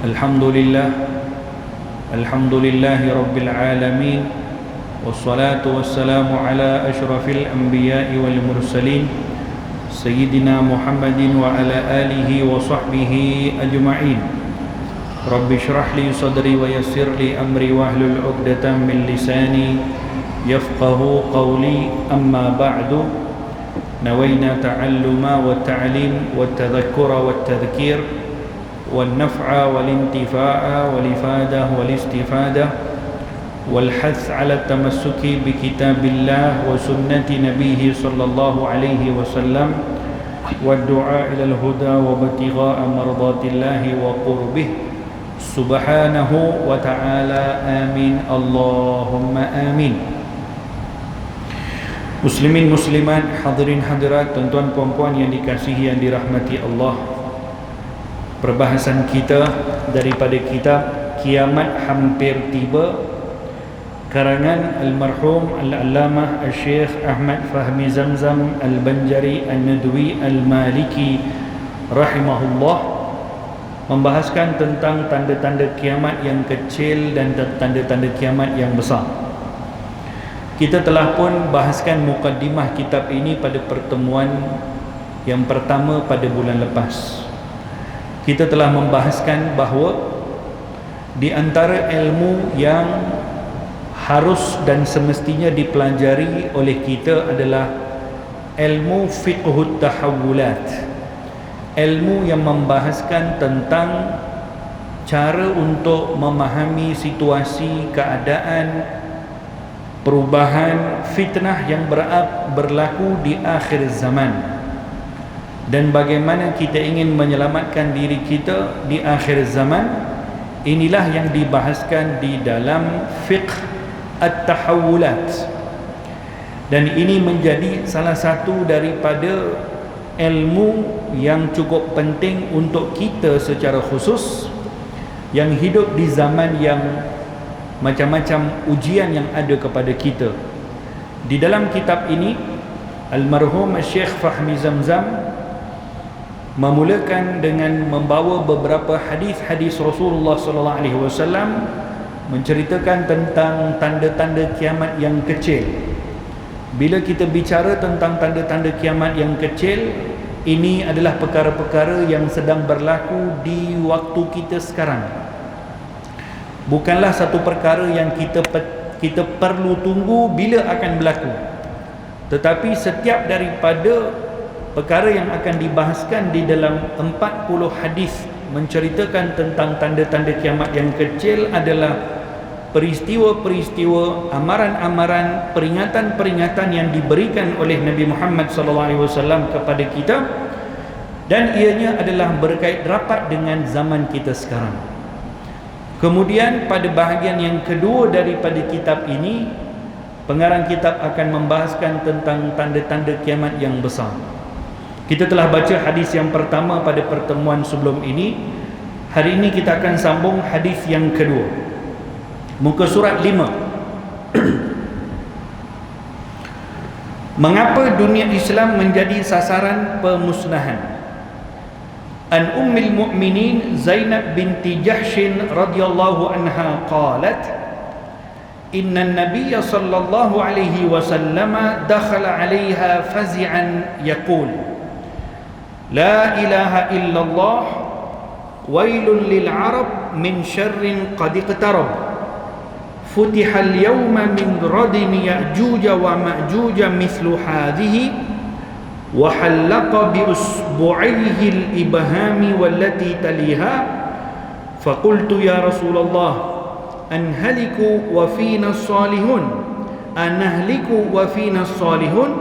Alhamdulillahi Rabbil Alamin. Wassalatu wassalamu ala ashrafil anbiya'i wal mursalin Sayyidina Muhammadin wa ala alihi wa sahbihi ajma'in. Rabbi shrah li sadri wa yassir li amri wahlul 'uqdatam min lisani yafqahu qawli. Amma ba'du. Nawayna ta'alluma wa ta'lim wa tadhakkura wa tadhkir والنفع والانتفاع والإفادة والاستفادة والحث على التمسك بكتاب الله وسنة نبيه صلى الله عليه وسلم والدعاء إلى الهدى وابتغاء مرضات الله وقربه سبحانه وتعالى. آمين اللهم آمين. Muslimin muslimat, hadirin hadirat, tuan-tuan puan-puan yang dikasihi, yang dirahmati Allah. Perbahasan kita daripada kitab Kiamat Hampir Tiba, karangan almarhum Al-Allamah Al-Syekh Ahmad Fahmi Zamzam Al-Banjari Al-Nadwi Al-Maliki rahimahullah, membahaskan tentang tanda-tanda kiamat yang kecil dan tanda-tanda kiamat yang besar. Kita telah pun bahaskan mukaddimah kitab ini pada pertemuan yang pertama pada bulan lepas. Kita telah membahaskan bahawa di antara ilmu yang harus dan semestinya dipelajari oleh kita adalah ilmu fiqhut tahawulat, ilmu yang membahaskan tentang cara untuk memahami situasi, keadaan, perubahan, fitnah yang berlaku di akhir zaman, dan bagaimana kita ingin menyelamatkan diri kita di akhir zaman. Inilah yang dibahaskan di dalam fiqh at-tahawulat, dan ini menjadi salah satu daripada ilmu yang cukup penting untuk kita secara khusus yang hidup di zaman yang macam-macam ujian yang ada kepada kita. Di dalam kitab ini almarhum Syekh Fahmi Zamzam memulakan dengan membawa beberapa hadis-hadis Rasulullah sallallahu alaihi wasallam menceritakan tentang tanda-tanda kiamat yang kecil. Bila kita bicara tentang tanda-tanda kiamat yang kecil, ini adalah perkara-perkara yang sedang berlaku di waktu kita sekarang. Bukanlah satu perkara yang kita perlu tunggu bila akan berlaku, tetapi setiap daripada perkara yang akan dibahaskan di dalam 40 hadis menceritakan tentang tanda-tanda kiamat yang kecil adalah peristiwa-peristiwa, amaran-amaran, peringatan-peringatan yang diberikan oleh Nabi Muhammad SAW kepada kita, dan ianya adalah berkait rapat dengan zaman kita sekarang. Kemudian pada bahagian yang kedua daripada kitab ini, pengarang kitab akan membahaskan tentang tanda-tanda kiamat yang besar. Kita telah baca hadis yang pertama pada pertemuan sebelum ini. Hari ini kita akan sambung hadis yang kedua, muka surat 5. Mengapa dunia Islam menjadi sasaran pemusnahan? An Ummil Mu'minin Zainab binti Jahshin radhiyallahu anha qalat, Inna an-nabiyya sallallahu alaihi wasallam dakhala 'alaiha fazi'an yaqul La ilaha illallah wailun lil arab min syarrin qad iqtarab futihal yawma min radin ya'juj wa ma'juj mithlu hadhihi wa halaqa bi usbu'aihi al ibhami wallati taliha faqultu ya Rasulullah anhaliku wa fina as-salihun anahliku wa fina as-salihun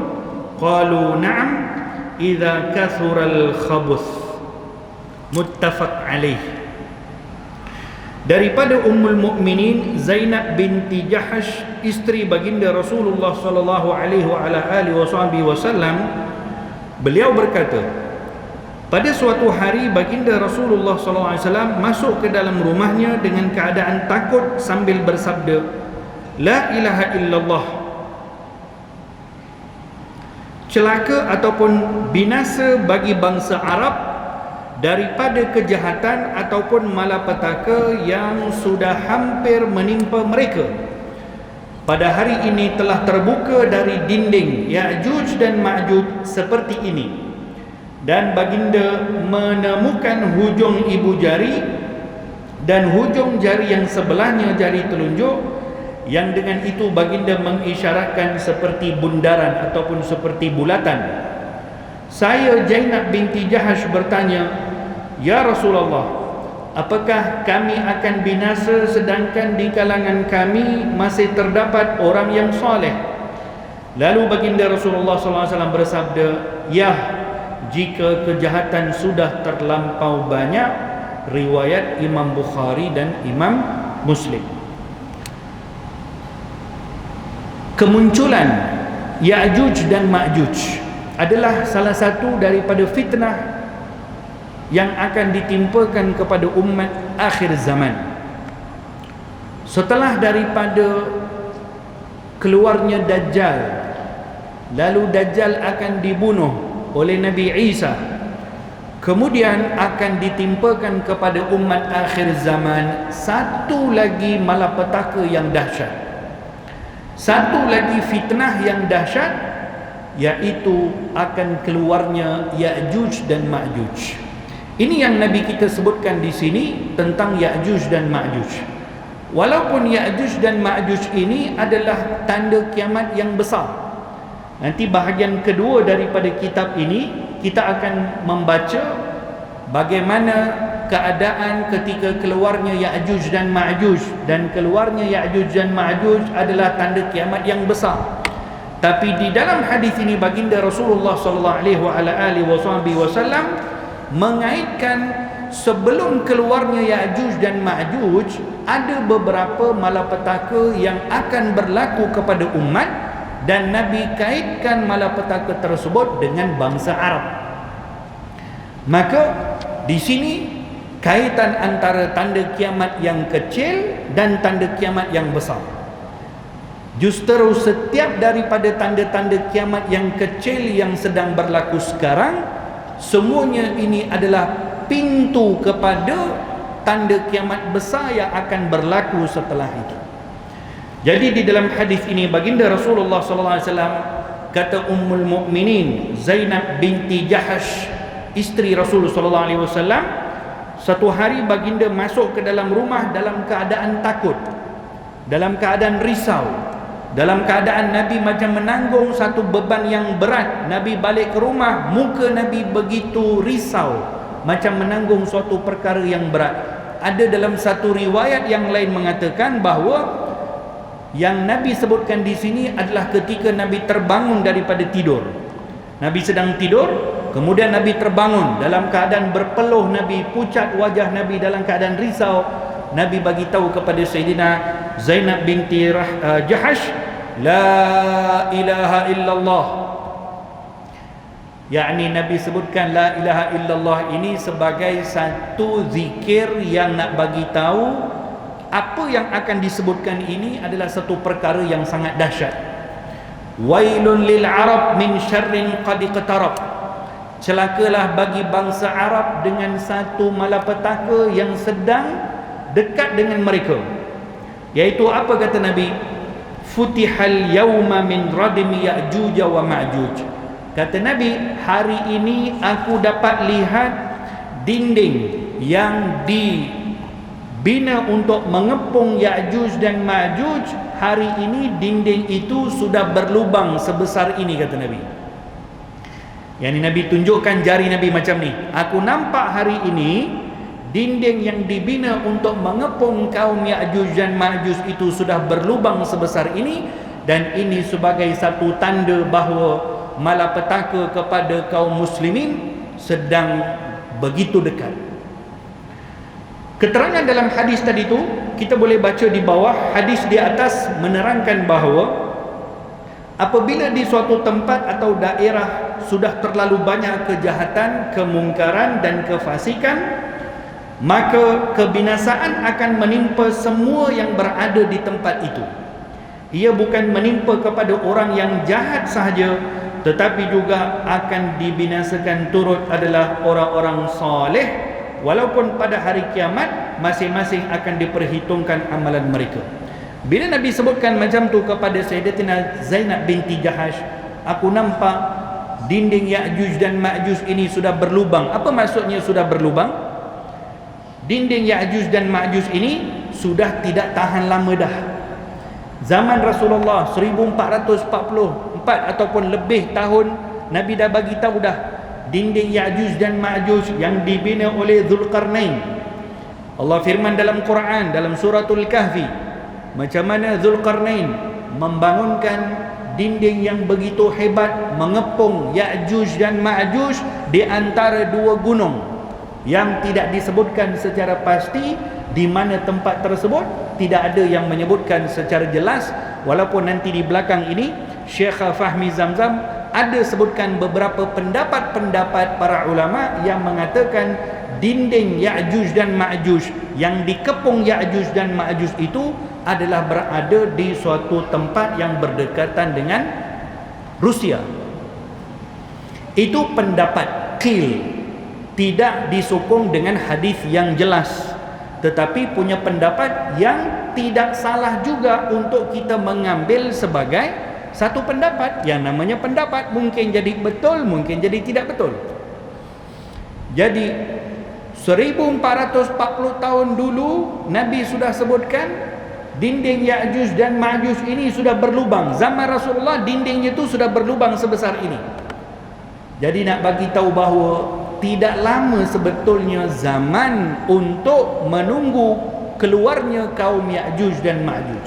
qalu na'am idza kathural khabuth. Muttafaq alaih. Daripada Ummul Mukminin Zainab binti Jahsh, isteri baginda Rasulullah sallallahu alaihi wasallam, beliau berkata, pada suatu hari baginda Rasulullah sallallahu alaihi wasallam masuk ke dalam rumahnya dengan keadaan takut sambil bersabda, La ilaha illallah. Celaka ataupun binasa bagi bangsa Arab daripada kejahatan ataupun malapetaka yang sudah hampir menimpa mereka. Pada hari ini telah terbuka dari dinding Ya'juj dan Ma'juj seperti ini, dan baginda menemukan hujung ibu jari dan hujung jari yang sebelahnya jari telunjuk, yang dengan itu baginda mengisyaratkan seperti bundaran ataupun seperti bulatan. Saya Zainab binti Jahash bertanya, "Ya Rasulullah, apakah kami akan binasa sedangkan di kalangan kami masih terdapat orang yang soleh?" Lalu baginda Rasulullah SAW bersabda, "Ya, jika kejahatan sudah terlampau banyak." Riwayat Imam Bukhari dan Imam Muslim. Kemunculan Ya'juj dan Ma'juj adalah salah satu daripada fitnah yang akan ditimpakan kepada umat akhir zaman. Setelah daripada keluarnya Dajjal, lalu Dajjal akan dibunuh oleh Nabi Isa, kemudian akan ditimpakan kepada umat akhir zaman satu lagi malapetaka yang dahsyat, satu lagi fitnah yang dahsyat, yaitu akan keluarnya Ya'juj dan Ma'juj. Ini yang Nabi kita sebutkan di sini tentang Ya'juj dan Ma'juj. Walaupun Ya'juj dan Ma'juj ini adalah tanda kiamat yang besar. Nanti bahagian kedua daripada kitab ini kita akan membaca bagaimana keadaan ketika keluarnya Ya'juj dan Ma'juj, dan keluarnya Ya'juj dan Ma'juj adalah tanda kiamat yang besar. Tapi di dalam hadis ini baginda Rasulullah sallallahu alaihi wasallam mengaitkan sebelum keluarnya Ya'juj dan Ma'juj ada beberapa malapetaka yang akan berlaku kepada umat, dan Nabi kaitkan malapetaka tersebut dengan bangsa Arab. Maka di sini kaitan antara tanda kiamat yang kecil dan tanda kiamat yang besar. Justru setiap daripada tanda-tanda kiamat yang kecil yang sedang berlaku sekarang, semuanya ini adalah pintu kepada tanda kiamat besar yang akan berlaku setelah itu. Jadi di dalam hadis ini baginda Rasulullah sallallahu alaihi wasallam, kata Ummul Mukminin Zainab binti Jahash, isteri Rasulullah sallallahu alaihi wasallam, satu hari baginda masuk ke dalam rumah dalam keadaan takut, dalam keadaan risau, dalam keadaan Nabi macam menanggung satu beban yang berat. Nabi balik ke rumah, muka Nabi begitu risau, macam menanggung suatu perkara yang berat. Ada dalam satu riwayat yang lain mengatakan bahawa yang Nabi sebutkan di sini adalah ketika Nabi terbangun daripada tidur. Nabi sedang tidur, kemudian Nabi terbangun dalam keadaan berpeluh Nabi, pucat wajah Nabi dalam keadaan risau. Nabi bagi tahu kepada Sayyidina Zainab binti Jahash, la ilaha illallah. Yakni Nabi sebutkan la ilaha illallah ini sebagai satu zikir yang nak bagi tahu apa yang akan disebutkan ini adalah satu perkara yang sangat dahsyat. Wailun lil Arab min syarrin qad iqtarab. Celakalah bagi bangsa Arab dengan satu malapetaka yang sedang dekat dengan mereka. Yaitu apa kata Nabi? Futihal yawma min radmi Ya'juj wa Ma'juj. Kata Nabi, hari ini aku dapat lihat dinding yang dibina untuk mengepung Ya'juj dan Ma'juj. Hari ini dinding itu sudah berlubang sebesar ini, kata Nabi. Yang Nabi tunjukkan jari Nabi macam ni. Aku nampak hari ini dinding yang dibina untuk mengepung kaum Ya'juj dan Ma'juj itu sudah berlubang sebesar ini, dan ini sebagai satu tanda bahawa malapetaka kepada kaum muslimin sedang begitu dekat. Keterangan dalam hadis tadi tu kita boleh baca di bawah. Hadis di atas menerangkan bahawa apabila di suatu tempat atau daerah sudah terlalu banyak kejahatan, kemungkaran dan kefasikan, maka kebinasaan akan menimpa semua yang berada di tempat itu. Ia bukan menimpa kepada orang yang jahat sahaja, tetapi juga akan dibinasakan turut adalah orang-orang soleh, walaupun pada hari kiamat masing-masing akan diperhitungkan amalan mereka. Bila Nabi sebutkan macam tu kepada Sayyidatina Zainab binti Jahash, aku nampak dinding Ya'juj dan Ma'juj ini sudah berlubang. Apa maksudnya sudah berlubang? Dinding Ya'juj dan Ma'juj ini sudah tidak tahan lama dah. Zaman Rasulullah 1444 ataupun lebih tahun, Nabi dah bagi tahu dah dinding Ya'juj dan Ma'juj yang dibina oleh Zulkarnain. Allah firman dalam Quran dalam suratul Kahfi, macam mana Zulkarnain membangunkan dinding yang begitu hebat mengepung Ya'juj dan Ma'juj di antara dua gunung yang tidak disebutkan secara pasti di mana tempat tersebut, tidak ada yang menyebutkan secara jelas, walaupun nanti di belakang ini Syekh Fahmi Zamzam ada sebutkan beberapa pendapat-pendapat para ulama yang mengatakan dinding Ya'juj dan Ma'juj yang dikepung Ya'juj dan Ma'juj itu adalah berada di suatu tempat yang berdekatan dengan Rusia. Itu pendapat qil, tidak disokong dengan hadis yang jelas, tetapi punya pendapat yang tidak salah juga untuk kita mengambil sebagai satu pendapat. Yang namanya pendapat mungkin jadi betul, mungkin jadi tidak betul. Jadi 1440 tahun dulu Nabi sudah sebutkan dinding Ya'juj dan Ma'juj ini sudah berlubang. Zaman Rasulullah dindingnya itu sudah berlubang sebesar ini. Jadi nak bagi tahu bahawa tidak lama sebetulnya zaman untuk menunggu keluarnya kaum Ya'juj dan Ma'juj.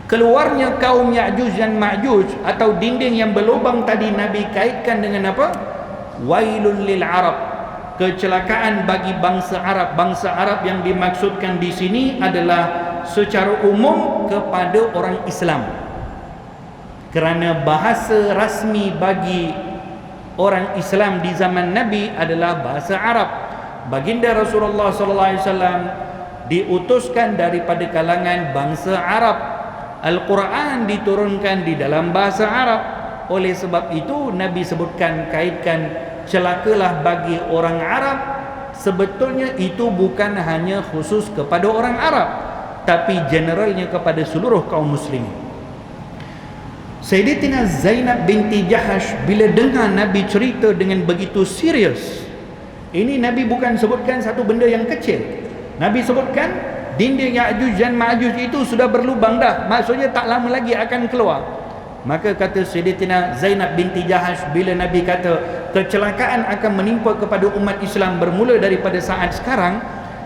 Keluarnya kaum Ya'juj dan Ma'juj atau dinding yang berlubang tadi Nabi kaitkan dengan apa? Wailul lil Arab, kecelakaan bagi bangsa Arab. Bangsa Arab yang dimaksudkan di sini adalah secara umum kepada orang Islam, kerana bahasa rasmi bagi orang Islam di zaman Nabi adalah bahasa Arab. Baginda Rasulullah SAW diutuskan daripada kalangan bangsa Arab. Al-Quran diturunkan di dalam bahasa Arab. Oleh sebab itu Nabi sebutkan, kaitkan, celakalah bagi orang Arab. Sebetulnya itu bukan hanya khusus kepada orang Arab, tapi generalnya kepada seluruh kaum muslimin. Sayyidatina Zainab binti Jahash bila dengar Nabi cerita dengan begitu serius, ini Nabi bukan sebutkan satu benda yang kecil. Nabi sebutkan dinding Ya'juj dan Ma'juj itu sudah berlubang dah, maksudnya tak lama lagi akan keluar. Maka kata Sayyidatina Zainab binti Jahash, bila Nabi kata kecelakaan akan menimpa kepada umat Islam bermula daripada saat sekarang,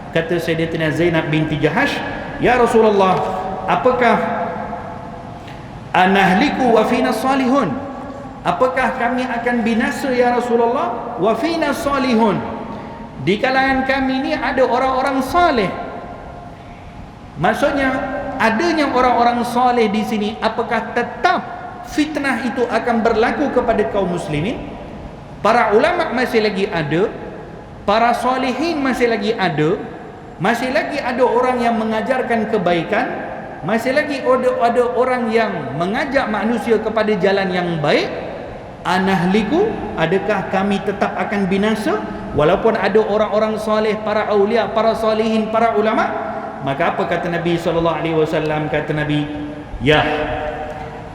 kata Sayyidatina Zainab binti Jahash, ya Rasulullah, apakah anahliku wa fina salihun, apakah kami akan binasa ya Rasulullah? Wa fina salihun, di kalangan kami ni ada orang-orang saleh. Maksudnya adanya orang-orang saleh di sini, apakah tetap fitnah itu akan berlaku kepada kaum muslimin? Para ulama masih lagi ada, para salihin masih lagi ada, masih lagi ada orang yang mengajarkan kebaikan, masih lagi ada orang yang mengajak manusia kepada jalan yang baik. Anahliku, adakah kami tetap akan binasa walaupun ada orang-orang soleh, para aulia, para salihin, para ulama? Maka apa kata Nabi SAW? Kata Nabi, ya,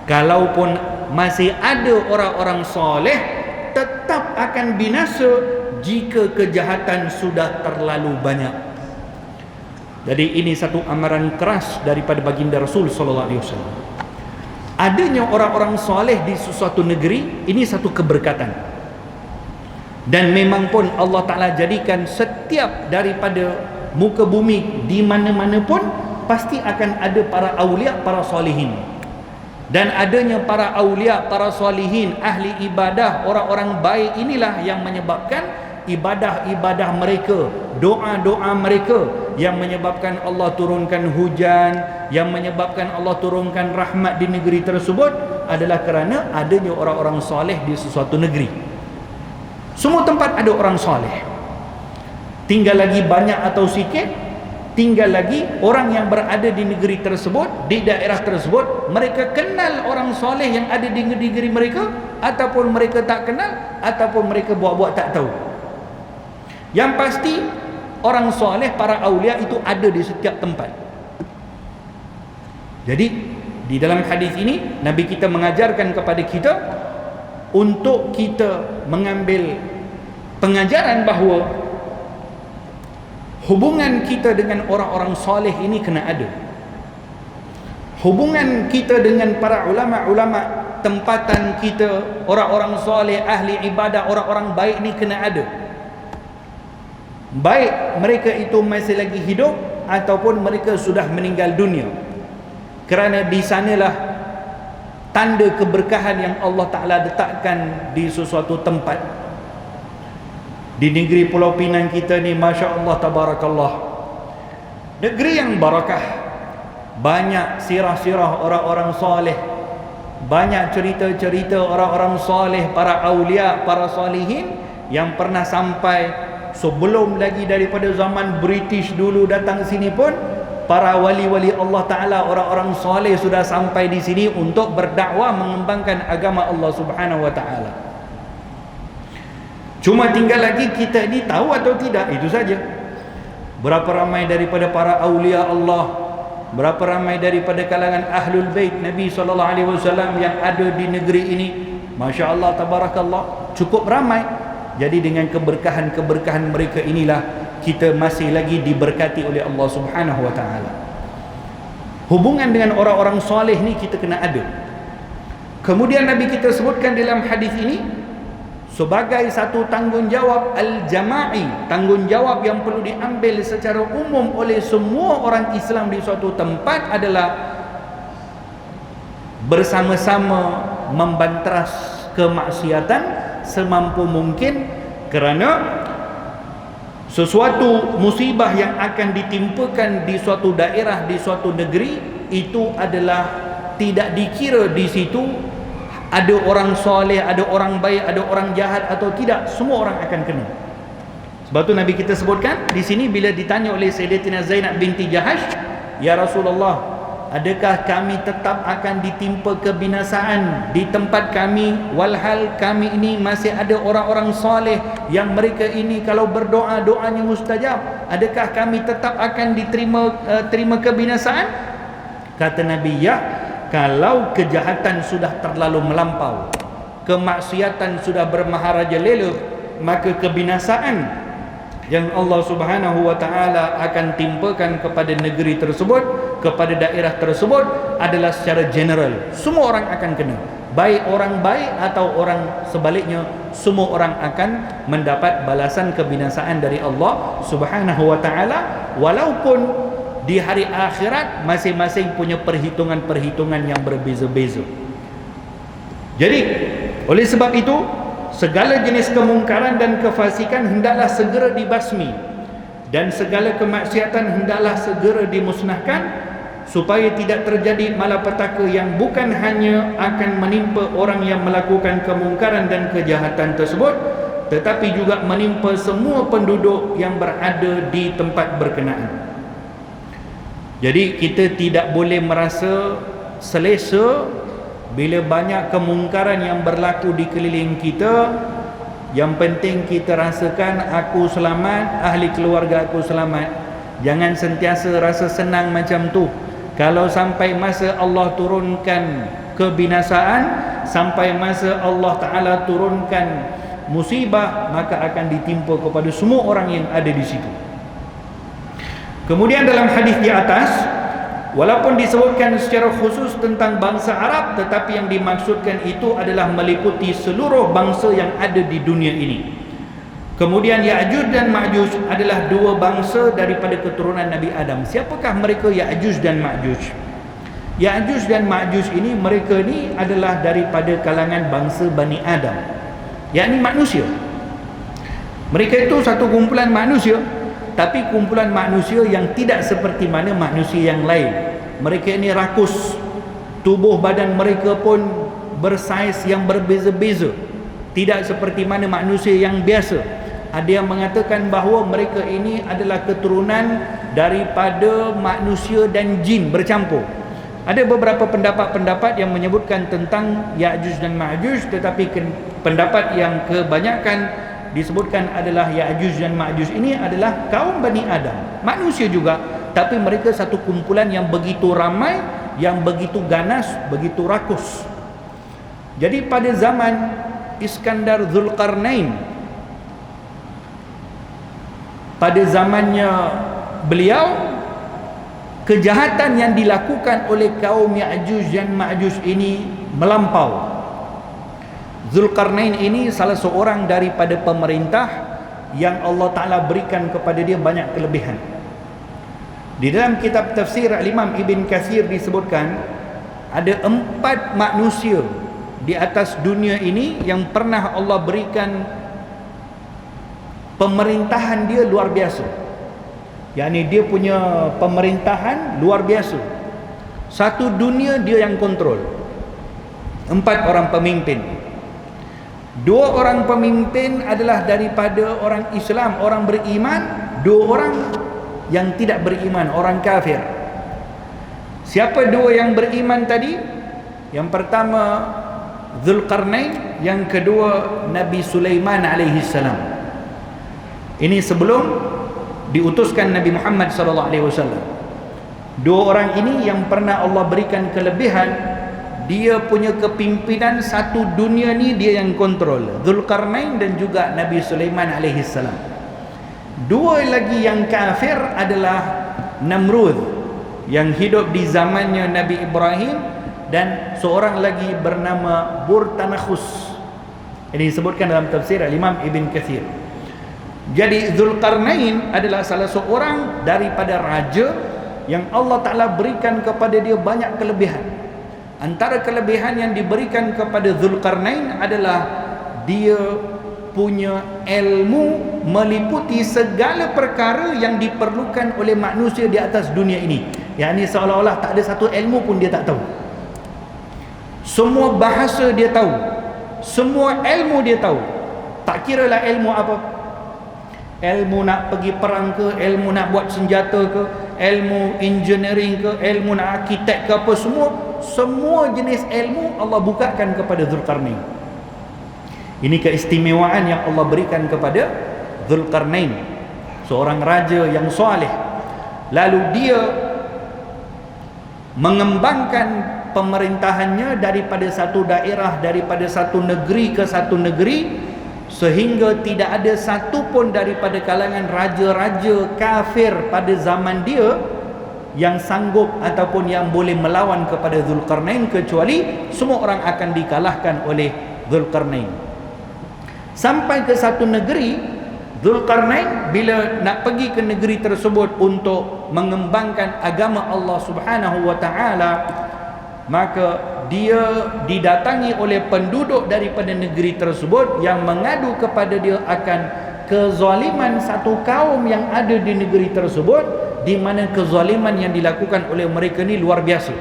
kalaupun masih ada orang-orang soleh, tetap akan binasa jika kejahatan sudah terlalu banyak. Jadi ini satu amaran keras daripada baginda Rasul SAW. Adanya orang-orang soleh di sesuatu negeri, ini satu keberkatan. Dan memang pun Allah Ta'ala jadikan setiap daripada muka bumi di mana-mana pun pasti akan ada para awliya, para solihin. Dan adanya para awliya, para solihin, ahli ibadah, orang-orang baik inilah yang menyebabkan ibadah-ibadah mereka, doa-doa mereka yang menyebabkan Allah turunkan hujan, yang menyebabkan Allah turunkan rahmat di negeri tersebut adalah kerana adanya orang-orang soleh di sesuatu negeri. Semua tempat ada orang soleh. Tinggal lagi banyak atau sikit, tinggal lagi orang yang berada di negeri tersebut, di daerah tersebut, mereka kenal orang soleh yang ada di negeri mereka, ataupun mereka tak kenal, ataupun mereka buat-buat tak tahu. Yang pasti orang soleh, para awliya itu ada di setiap tempat. Jadi di dalam hadis ini Nabi kita mengajarkan kepada kita untuk kita mengambil pengajaran bahawa hubungan kita dengan orang-orang soleh ini kena ada. Hubungan kita dengan para ulama-ulama tempatan kita, orang-orang soleh, ahli ibadah, orang-orang baik ni kena ada. Baik mereka itu masih lagi hidup ataupun mereka sudah meninggal dunia. Kerana di sanalah tanda keberkahan yang Allah Ta'ala letakkan di sesuatu tempat. Di negeri Pulau Pinang kita ni, Masya Allah, Tabarakallah, negeri yang barakah. Banyak sirah-sirah orang-orang soleh, banyak cerita-cerita orang-orang soleh, para awliya, para salihin yang pernah sampai sebelum lagi daripada zaman British dulu datang sini pun. Para wali-wali Allah Ta'ala, orang-orang soleh sudah sampai di sini untuk berdakwah mengembangkan agama Allah Subhanahu Wa Ta'ala. Cuma tinggal lagi kita ni tahu atau tidak, itu saja. Berapa ramai daripada para awliya Allah, berapa ramai daripada kalangan Ahlul Bait Nabi SAW yang ada di negeri ini, Masya Allah, Tabarakallah, cukup ramai. Jadi dengan keberkahan-keberkahan mereka inilah kita masih lagi diberkati oleh Allah Subhanahu Wa Ta'ala. Hubungan dengan orang-orang soleh ni kita kena ada. Kemudian Nabi kita sebutkan dalam hadis ini sebagai satu tanggungjawab al-jama'i, tanggungjawab yang perlu diambil secara umum oleh semua orang Islam di suatu tempat adalah bersama-sama membanteras kemaksiatan semampu mungkin, kerana sesuatu musibah yang akan ditimpakan di suatu daerah, di suatu negeri, itu adalah tidak dikira di situ ada orang soleh, ada orang baik, ada orang jahat atau tidak, semua orang akan kena. Sebab tu Nabi kita sebutkan di sini bila ditanya oleh Sayyidatina Zainab binti Jahash, "Ya Rasulullah, adakah kami tetap akan ditimpa kebinasaan di tempat kami walhal kami ini masih ada orang-orang soleh yang mereka ini kalau berdoa doanya mustajab? Adakah kami tetap akan terima kebinasaan?" Kata Nabi, "Ya, kalau kejahatan sudah terlalu melampau, kemaksiatan sudah bermaharajalela, maka kebinasaan yang Allah Subhanahu Wa Ta'ala akan timpakan kepada negeri tersebut, kepada daerah tersebut adalah secara general. Semua orang akan kena, baik orang baik atau orang sebaliknya, semua orang akan mendapat balasan kebinasaan dari Allah Subhanahu Wa Ta'ala, walaupun di hari akhirat masing-masing punya perhitungan-perhitungan yang berbeza-beza. Jadi oleh sebab itu segala jenis kemungkaran dan kefasikan hendaklah segera dibasmi, dan segala kemaksiatan hendaklah segera dimusnahkan, supaya tidak terjadi malapetaka yang bukan hanya akan menimpa orang yang melakukan kemungkaran dan kejahatan tersebut, tetapi juga menimpa semua penduduk yang berada di tempat berkenaan. Jadi kita tidak boleh merasa selesa bila banyak kemungkaran yang berlaku di keliling kita. Yang penting kita rasakan aku selamat, ahli keluarga aku selamat. Jangan sentiasa rasa senang macam tu. Kalau sampai masa Allah turunkan kebinasaan, sampai masa Allah Ta'ala turunkan musibah, maka akan ditimpa kepada semua orang yang ada di situ. Kemudian dalam hadis di atas, walaupun disebutkan secara khusus tentang bangsa Arab, tetapi yang dimaksudkan itu adalah meliputi seluruh bangsa yang ada di dunia ini. Kemudian Ya'juj dan Ma'juj adalah dua bangsa daripada keturunan Nabi Adam. Siapakah mereka Ya'juj dan Ma'juj? Ya'juj dan Ma'juj ini, mereka ni adalah daripada kalangan bangsa Bani Adam, yakni manusia. Mereka itu satu kumpulan manusia, tapi kumpulan manusia yang tidak seperti mana manusia yang lain. Mereka ini rakus, tubuh badan mereka pun bersaiz yang berbeza-beza, tidak seperti mana manusia yang biasa. Ada yang mengatakan bahawa mereka ini adalah keturunan daripada manusia dan jin bercampur. Ada beberapa pendapat-pendapat yang menyebutkan tentang Ya'juj dan Ma'juj, tetapi pendapat yang kebanyakan disebutkan adalah Ya'juj dan Ma'juj ini adalah kaum Bani Adam, manusia juga, tapi mereka satu kumpulan yang begitu ramai, yang begitu ganas, begitu rakus. Jadi pada zaman Iskandar Zulkarnain, pada zamannya beliau, kejahatan yang dilakukan oleh kaum Ya'juj dan Ma'juj ini melampau. Zulkarnain ini salah seorang daripada pemerintah yang Allah Ta'ala berikan kepada dia banyak kelebihan. Di dalam kitab tafsir Imam Ibn Katsir disebutkan ada 4 manusia di atas dunia ini yang pernah Allah berikan pemerintahan dia luar biasa. Yani dia punya pemerintahan luar biasa. Satu dunia dia yang kontrol. 4 orang pemimpin. 2 orang pemimpin adalah daripada orang Islam, orang beriman. 2 orang yang tidak beriman, orang kafir. Siapa 2 yang beriman tadi? Yang pertama Zulkarnain, yang kedua Nabi Sulaiman alaihi salam. Ini sebelum diutuskan Nabi Muhammad sallallahu alaihi wasallam. 2 orang ini yang pernah Allah berikan kelebihan, dia punya kepimpinan satu dunia ni dia yang kontrol. Zulkarnain dan juga Nabi Sulaiman alaihi salam. 2 lagi yang kafir adalah Namrud yang hidup di zamannya Nabi Ibrahim, dan seorang lagi bernama Burtanakhus. Ini disebutkan dalam tafsir Imam Ibn Katsir. Jadi Zulkarnain adalah salah seorang daripada raja yang Allah Ta'ala berikan kepada dia banyak kelebihan. Antara kelebihan yang diberikan kepada Zulkarnain adalah dia punya ilmu meliputi segala perkara yang diperlukan oleh manusia di atas dunia ini. Yang ini seolah-olah tak ada satu ilmu pun dia tak tahu. Semua bahasa dia tahu, semua ilmu dia tahu. Tak kiralah ilmu apa, ilmu nak pergi perang ke, ilmu nak buat senjata ke, ilmu engineering ke, ilmu nak arkitek ke apa, semua jenis ilmu Allah bukakan kepada Zulkarnain. Ini keistimewaan yang Allah berikan kepada Zulkarnain, seorang raja yang soleh. Lalu dia mengembangkan pemerintahannya daripada satu daerah, daripada satu negeri ke satu negeri, sehingga tidak ada satu pun daripada kalangan raja-raja kafir pada zaman dia yang sanggup ataupun yang boleh melawan kepada Zulkarnain, kecuali semua orang akan dikalahkan oleh Zulkarnain. Sampai ke satu negeri, Zulkarnain bila nak pergi ke negeri tersebut untuk mengembangkan agama Allah Subhanahu wa taala, maka dia didatangi oleh penduduk daripada negeri tersebut yang mengadu kepada dia akan kezaliman satu kaum yang ada di negeri tersebut, di mana kezaliman yang dilakukan oleh mereka ni luar biasa.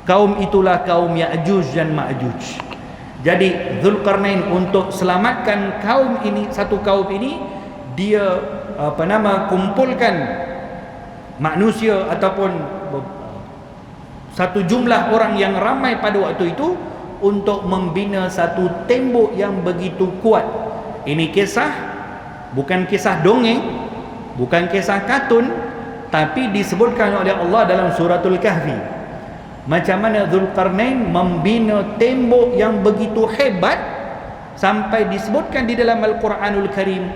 Kaum itulah kaum Ya'juj dan Ma'juj. Jadi Zulkarnain untuk selamatkan kaum ini, satu kaum ini, dia kumpulkan manusia ataupun satu jumlah orang yang ramai pada waktu itu untuk membina satu tembok yang begitu kuat. Ini kisah, bukan kisah dongeng, bukan kisah kartun, tapi disebutkan oleh Allah dalam suratul Kahfi. Macam mana Zulkarnain membina tembok yang begitu hebat, sampai disebutkan di dalam Al-Quranul Karim,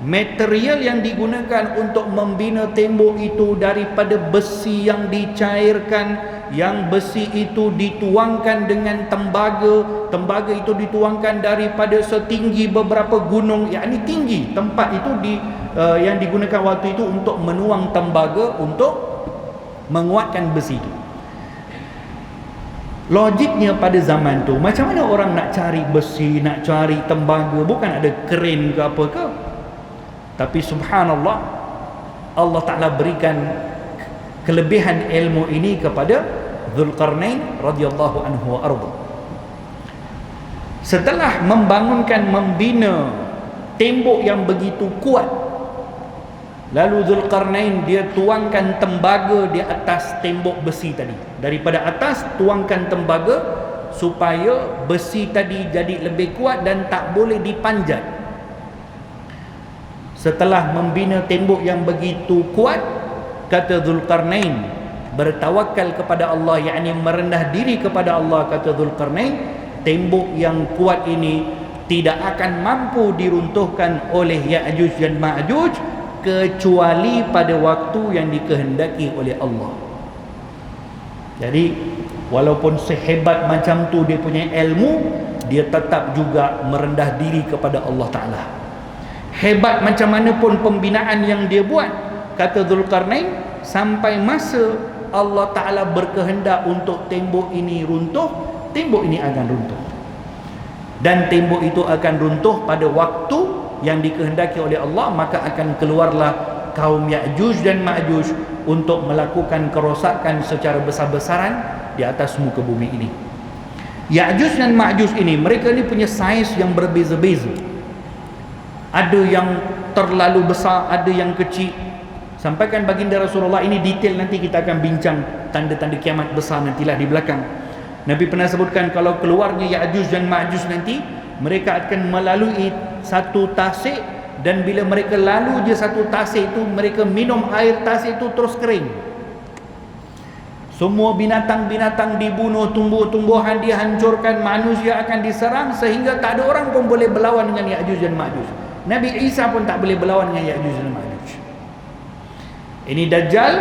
material yang digunakan untuk membina tembok itu daripada besi yang dicairkan, yang besi itu dituangkan dengan tembaga, tembaga itu dituangkan daripada setinggi beberapa gunung, yakni tinggi tempat itu yang digunakan waktu itu untuk menuang tembaga untuk menguatkan besi itu. Logiknya pada zaman tu, macam mana orang nak cari besi, nak cari tembaga? Bukan ada keren ke apa ke? Tapi subhanallah, Allah Ta'ala berikan kelebihan ilmu ini kepada Zulkarnain radhiyallahu anhu wa arda. Setelah membina tembok yang begitu kuat, Lalu Zulkarnain dia tuangkan tembaga di atas tembok besi tadi. Daripada atas tuangkan tembaga supaya besi tadi jadi lebih kuat dan tak boleh dipanjat. Setelah membina tembok yang begitu kuat, kata Zulkarnain, bertawakal kepada Allah, yakni merendah diri kepada Allah, kata Zulkarnain, tembok yang kuat ini tidak akan mampu diruntuhkan oleh Ya'juj dan Ma'juj kecuali pada waktu yang dikehendaki oleh Allah. Jadi walaupun sehebat macam tu dia punya ilmu, dia tetap juga merendah diri kepada Allah Ta'ala. Hebat macam mana pun pembinaan yang dia buat, kata Zulkarnain, sampai masa Allah Ta'ala berkehendak untuk tembok ini runtuh, tembok ini akan runtuh. Dan tembok itu akan runtuh pada waktu yang dikehendaki oleh Allah, maka akan keluarlah kaum Ya'juj dan Ma'juj untuk melakukan kerosakan secara besar-besaran di atas muka bumi ini. Ya'juj dan Ma'juj ini, mereka ni punya saiz yang berbeza-beza. Ada yang terlalu besar, ada yang kecil. Sampaikan baginda Rasulullah, ini detail nanti kita akan bincang tanda-tanda kiamat besar nantilah di belakang. Nabi pernah sebutkan kalau keluarnya Ya'juj dan Ma'juj nanti, mereka akan melalui satu tasik, dan bila mereka lalu je satu tasik itu, mereka minum air tasik itu terus kering. Semua binatang-binatang dibunuh, tumbuh-tumbuhan dihancurkan, manusia akan diserang sehingga tak ada orang pun boleh berlawan dengan Ya'juj dan Ma'juj. Nabi Isa pun tak boleh berlawan dengan Ya'juj dan Ma'juj. Ini Dajjal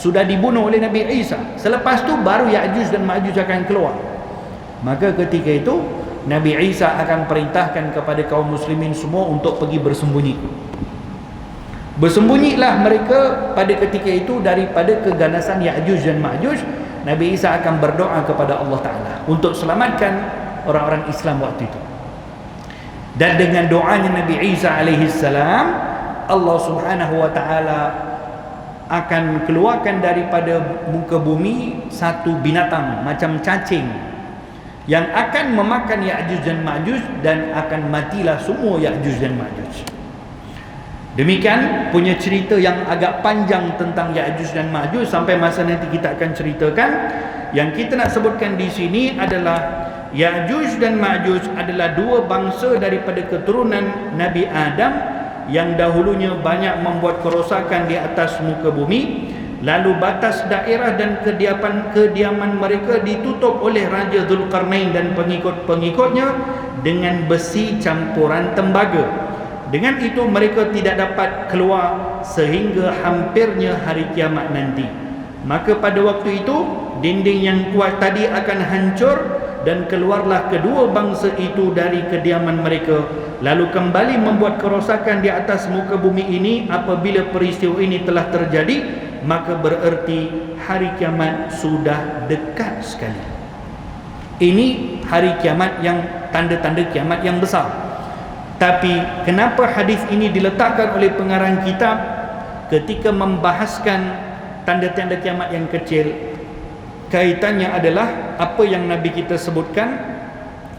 sudah dibunuh oleh Nabi Isa. Selepas tu baru Ya'juj dan Ma'juj akan keluar. Maka ketika itu Nabi Isa akan perintahkan kepada kaum muslimin semua untuk pergi bersembunyi. Bersembunyilah mereka pada ketika itu daripada keganasan Ya'juj dan Ma'juj. Nabi Isa akan berdoa kepada Allah Ta'ala untuk selamatkan orang-orang Islam waktu itu. Dan dengan doanya Nabi Isa alaihi salam, Allah Subhanahu wa Ta'ala akan keluarkan daripada muka bumi satu binatang macam cacing yang akan memakan Ya'juj dan Ma'juj, dan akan matilah semua Ya'juj dan Ma'juj. Demikian punya cerita yang agak panjang tentang Ya'juj dan Ma'juj, sampai masa nanti kita akan ceritakan. Yang kita nak sebutkan di sini adalah Ya'juj dan Ma'juj adalah dua bangsa daripada keturunan Nabi Adam yang dahulunya banyak membuat kerosakan di atas muka bumi. Lalu batas daerah dan kediaman mereka ditutup oleh Raja Zulkarnain dan pengikut-pengikutnya dengan besi campuran tembaga. Dengan itu mereka tidak dapat keluar sehingga hampirnya hari kiamat nanti. Maka pada waktu itu dinding yang kuat tadi akan hancur, dan keluarlah kedua bangsa itu dari kediaman mereka, lalu kembali membuat kerosakan di atas muka bumi ini. Apabila peristiwa ini telah terjadi, maka bererti hari kiamat sudah dekat sekali. Ini hari kiamat yang tanda-tanda kiamat yang besar. Tapi kenapa hadis ini diletakkan oleh pengarang kitab ketika membahaskan tanda-tanda kiamat yang kecil? Kaitannya adalah apa yang Nabi kita sebutkan,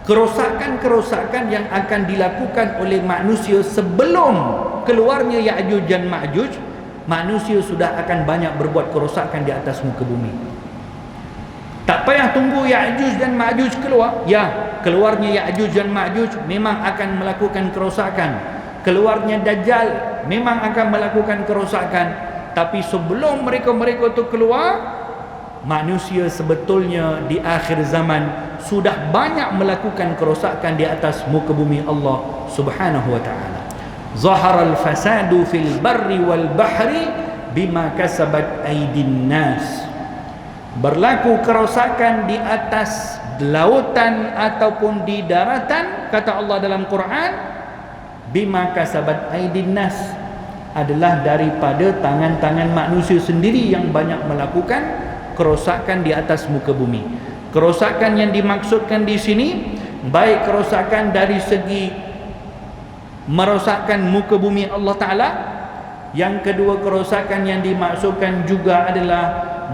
kerosakan-kerosakan yang akan dilakukan oleh manusia sebelum keluarnya Ya'juj dan Ma'juj. Manusia sudah akan banyak berbuat kerosakan di atas muka bumi. Tak payah tunggu Ya'juj dan Ma'juj keluar. Ya, keluarnya Ya'juj dan Ma'juj memang akan melakukan kerosakan. Keluarnya Dajjal memang akan melakukan kerosakan. Tapi sebelum mereka-mereka itu keluar, manusia sebetulnya di akhir zaman sudah banyak melakukan kerosakan di atas muka bumi Allah Subhanahu wa ta'ala. Zahara al-fasadu fil barri wal bahri bima kasabat aydin nas. Berlaku kerosakan di atas lautan ataupun di daratan, kata Allah dalam Quran, bima kasabat aydin nas, adalah daripada tangan-tangan manusia sendiri yang banyak melakukan kerosakan di atas muka bumi. Kerosakan yang dimaksudkan di sini baik kerosakan dari segi merosakkan muka bumi Allah Ta'ala. Yang kedua, kerosakan yang dimaksudkan juga adalah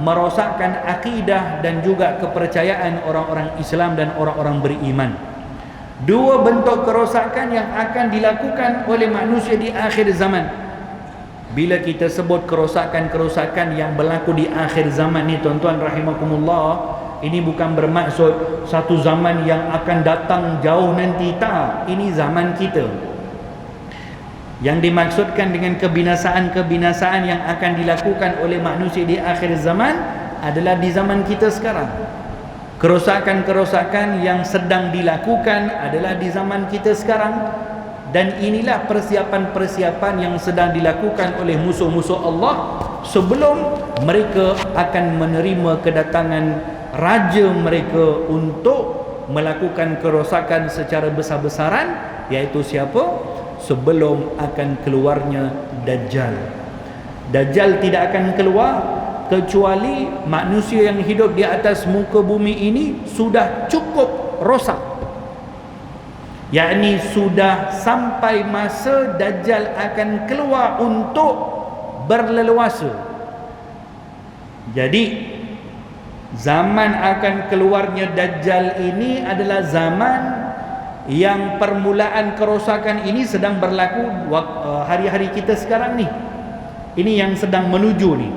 merosakkan akidah dan juga kepercayaan orang-orang Islam dan orang-orang beriman. Dua bentuk kerosakan yang akan dilakukan oleh manusia di akhir zaman. Bila kita sebut kerosakan-kerosakan yang berlaku di akhir zaman ni, tuan-tuan rahimakumullah, ini bukan bermaksud satu zaman yang akan datang jauh nanti, tak. Ini zaman kita. Yang dimaksudkan dengan kebinasaan-kebinasaan yang akan dilakukan oleh manusia di akhir zaman adalah di zaman kita sekarang. Kerosakan-kerosakan yang sedang dilakukan adalah di zaman kita sekarang. Dan inilah persiapan-persiapan yang sedang dilakukan oleh musuh-musuh Allah sebelum mereka akan menerima kedatangan raja mereka untuk melakukan kerosakan secara besar-besaran, iaitu siapa? Sebelum akan keluarnya Dajjal. Dajjal tidak akan keluar kecuali manusia yang hidup di atas muka bumi ini sudah cukup rosak, yakni sudah sampai masa Dajjal akan keluar untuk berleluasa. Jadi zaman akan keluarnya Dajjal ini adalah zaman yang permulaan kerosakan ini sedang berlaku hari-hari kita sekarang ni. Ini yang sedang menuju ni.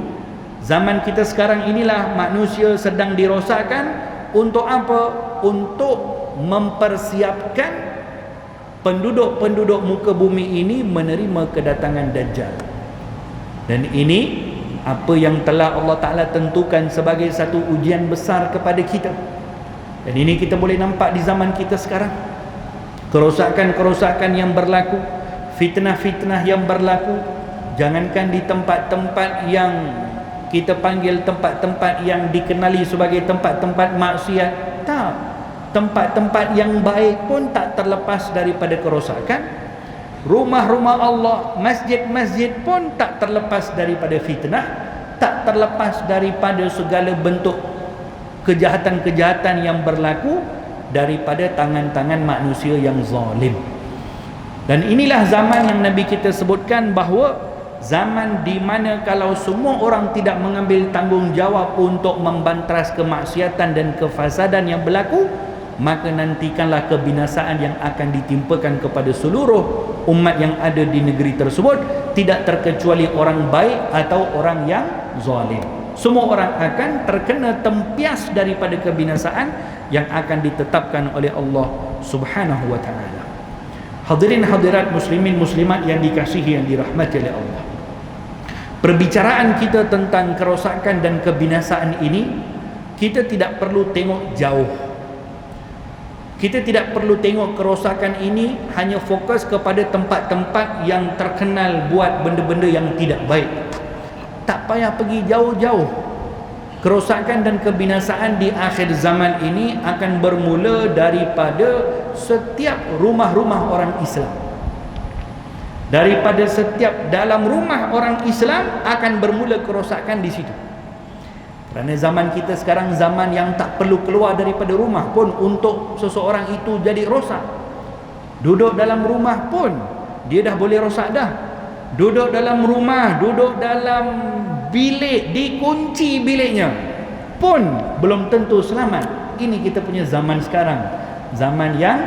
Zaman kita sekarang inilah manusia sedang dirosakkan. Untuk apa? Untuk mempersiapkan penduduk-penduduk muka bumi ini menerima kedatangan Dajjal. Dan ini apa yang telah Allah Ta'ala tentukan sebagai satu ujian besar kepada kita. Dan ini kita boleh nampak di zaman kita sekarang. Kerosakan-kerosakan yang berlaku, fitnah-fitnah yang berlaku, jangankan di tempat-tempat yang kita panggil tempat-tempat yang dikenali sebagai tempat-tempat maksiat, tak. Tempat-tempat yang baik pun tak terlepas daripada kerosakan. Rumah-rumah Allah, masjid-masjid pun tak terlepas daripada fitnah, tak terlepas daripada segala bentuk kejahatan-kejahatan yang berlaku daripada tangan-tangan manusia yang zalim. Dan inilah zaman yang Nabi kita sebutkan bahawa zaman di mana kalau semua orang tidak mengambil tanggungjawab untuk membantras kemaksiatan dan kefasadan yang berlaku, maka nantikanlah kebinasaan yang akan ditimpakan kepada seluruh umat yang ada di negeri tersebut, tidak terkecuali orang baik atau orang yang zalim. Semua orang akan terkena tempias daripada kebinasaan yang akan ditetapkan oleh Allah Subhanahu wa taala. Hadirin hadirat muslimin muslimat yang dikasihi, yang dirahmati oleh Allah. Perbicaraan kita tentang kerosakan dan kebinasaan ini, kita tidak perlu tengok jauh. Kita tidak perlu tengok kerosakan ini hanya fokus kepada tempat-tempat yang terkenal buat benda-benda yang tidak baik. Tak payah pergi jauh-jauh. Kerosakan dan kebinasaan di akhir zaman ini akan bermula daripada setiap rumah-rumah orang Islam. Daripada setiap dalam rumah orang Islam akan bermula kerosakan di situ. Kerana zaman kita sekarang zaman yang tak perlu keluar daripada rumah pun untuk seseorang itu jadi rosak. Duduk dalam rumah pun dia dah boleh rosak dah. Duduk dalam rumah, duduk dalam bilik, dikunci biliknya pun belum tentu selamat. Ini kita punya zaman sekarang. Zaman yang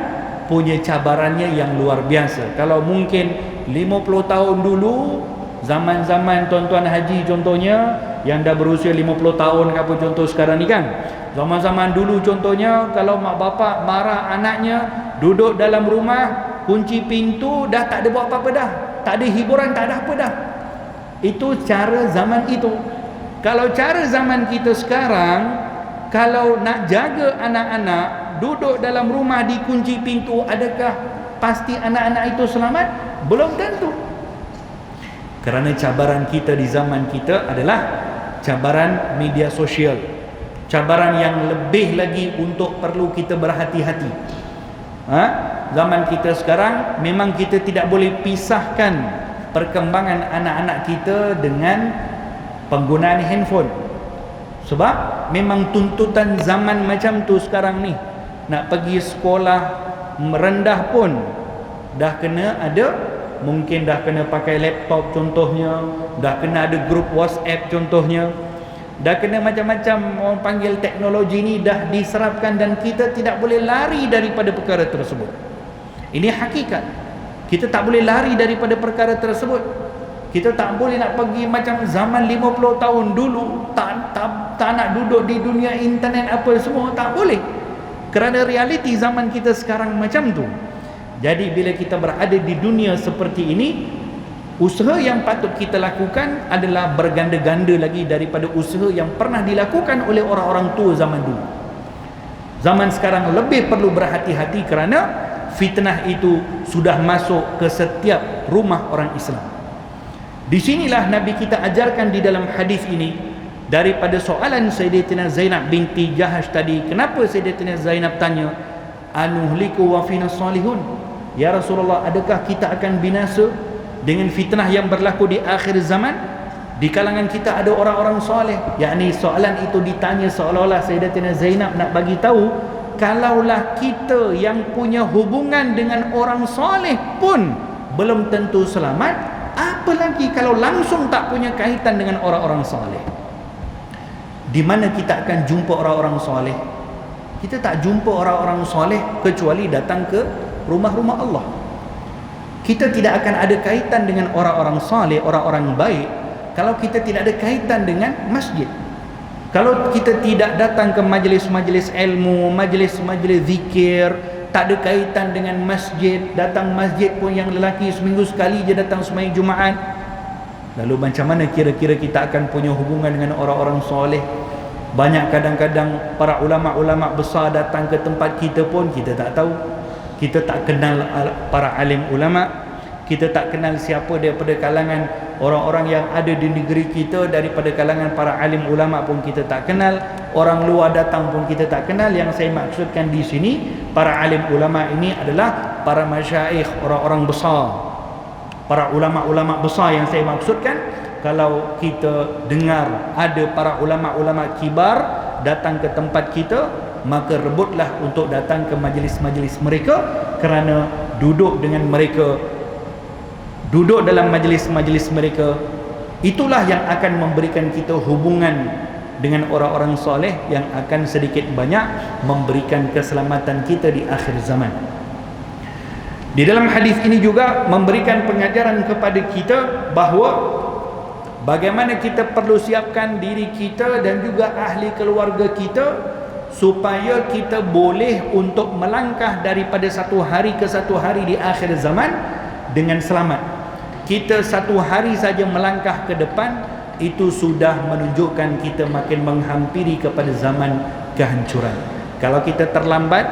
punya cabarannya yang luar biasa. Kalau mungkin 50 tahun dulu, zaman-zaman tuan-tuan haji contohnya, yang dah berusia 50 tahun ke apa contoh sekarang ni kan, zaman-zaman dulu contohnya, kalau mak bapak marah anaknya, duduk dalam rumah, kunci pintu, dah tak ada buat apa-apa dah, tak ada hiburan, tak ada apa dah. Itu cara zaman itu. Kalau cara zaman kita sekarang, kalau nak jaga anak-anak duduk dalam rumah dikunci pintu, adakah pasti anak-anak itu selamat? Belum tentu. Kerana cabaran kita di zaman kita adalah cabaran media sosial, cabaran yang lebih lagi untuk perlu kita berhati-hati. Zaman kita sekarang memang kita tidak boleh pisahkan perkembangan anak-anak kita dengan penggunaan handphone. Sebab memang tuntutan zaman macam tu sekarang ni. Nak pergi sekolah merendah pun dah kena ada, mungkin dah kena pakai laptop contohnya, dah kena ada grup WhatsApp contohnya, dah kena macam-macam orang panggil teknologi ni dah diserapkan, dan kita tidak boleh lari daripada perkara tersebut. Ini hakikat. Kita tak boleh lari daripada perkara tersebut. Kita tak boleh nak pergi macam zaman 50 tahun dulu, tak nak duduk di dunia internet apa semua, tak boleh. Kerana realiti zaman kita sekarang macam tu. Jadi bila kita berada di dunia seperti ini, usaha yang patut kita lakukan adalah berganda-ganda lagi daripada usaha yang pernah dilakukan oleh orang-orang tua zaman dulu. Zaman sekarang lebih perlu berhati-hati kerana fitnah itu sudah masuk ke setiap rumah orang Islam. Di sinilah Nabi kita ajarkan di dalam hadis ini, daripada soalan Sayyidatina Zainab binti Jahash tadi, kenapa Sayyidatina Zainab tanya, anuhliku wa fina salihun, ya Rasulullah, adakah kita akan binasa dengan fitnah yang berlaku di akhir zaman? Di kalangan kita ada orang-orang soleh. Yakni soalan itu ditanya seolah-olah Sayyidatina Zainab nak bagi tahu, kalaulah kita yang punya hubungan dengan orang soleh pun belum tentu selamat, apa lagi kalau langsung tak punya kaitan dengan orang-orang soleh? Di mana kita akan jumpa orang-orang soleh? Kita tak jumpa orang-orang soleh kecuali datang ke rumah-rumah Allah. Kita tidak akan ada kaitan dengan orang-orang soleh, orang-orang baik, kalau kita tidak ada kaitan dengan masjid. Kalau kita tidak datang ke majlis-majlis ilmu, majlis-majlis zikir, tak ada kaitan dengan masjid, datang masjid pun yang lelaki seminggu sekali je datang sembahyang Jumaat, lalu macam mana kira-kira kita akan punya hubungan dengan orang-orang soleh? Banyak kadang-kadang para ulama-ulama besar datang ke tempat kita pun kita tak tahu. Kita tak kenal para alim ulama, kita tak kenal siapa daripada kalangan orang-orang yang ada di negeri kita, daripada kalangan para alim ulama pun kita tak kenal, orang luar datang pun kita tak kenal. Yang saya maksudkan di sini, para alim ulama ini adalah para masyaikh, orang-orang besar, para ulama-ulama besar yang saya maksudkan. Kalau kita dengar ada para ulama-ulama kibar datang ke tempat kita, maka rebutlah untuk datang ke majlis-majlis mereka, kerana duduk dengan mereka, duduk dalam majlis-majlis mereka, itulah yang akan memberikan kita hubungan dengan orang-orang soleh yang akan sedikit banyak memberikan keselamatan kita di akhir zaman. Di dalam hadis ini juga memberikan pengajaran kepada kita bahawa bagaimana kita perlu siapkan diri kita dan juga ahli keluarga kita supaya kita boleh untuk melangkah daripada satu hari ke satu hari di akhir zaman dengan selamat. Kita satu hari saja melangkah ke depan, itu sudah menunjukkan kita makin menghampiri kepada zaman kehancuran. Kalau kita terlambat,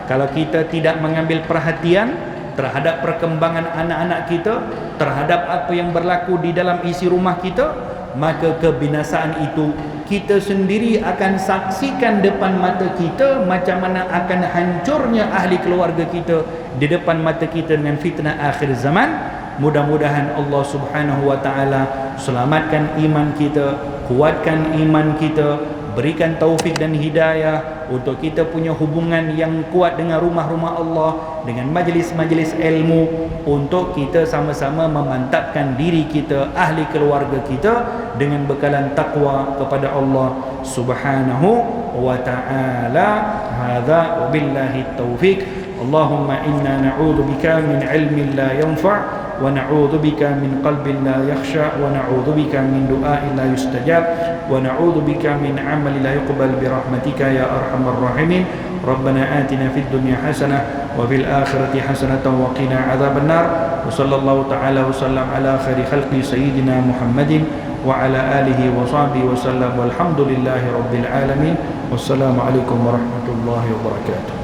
kalau kita tidak mengambil perhatian terhadap perkembangan anak-anak kita, terhadap apa yang berlaku di dalam isi rumah kita, maka kebinasaan itu kita sendiri akan saksikan depan mata kita, macam mana akan hancurnya ahli keluarga kita di depan mata kita dengan fitnah akhir zaman. Mudah-mudahan Allah Subhanahu wa taala selamatkan iman kita, kuatkan iman kita, berikan taufik dan hidayah untuk kita punya hubungan yang kuat dengan rumah-rumah Allah, dengan majlis-majlis ilmu, untuk kita sama-sama memantapkan diri kita, ahli keluarga kita dengan bekalan takwa kepada Allah Subhanahu wa ta'ala. Hadza wabillahi taufik. Allahumma inna na'udzubika min ilmin la yanfa' ونعوذ بك من قلب لا يخشع ونعوذ بك من دعاء لا يستجاب ونعوذ بك من عمل لا يقبل برحمتك يا أرحم الراحمين. ربنا آتنا في الدنيا حسنة وفي الآخرة حسنة وقنا عذاب النار. وصلى الله تعالى وسلم على خير خلق سيدنا محمد وعلى آله وصحبه وسلم والحمد لله رب العالمين. والسلام عليكم ورحمة الله وبركاته.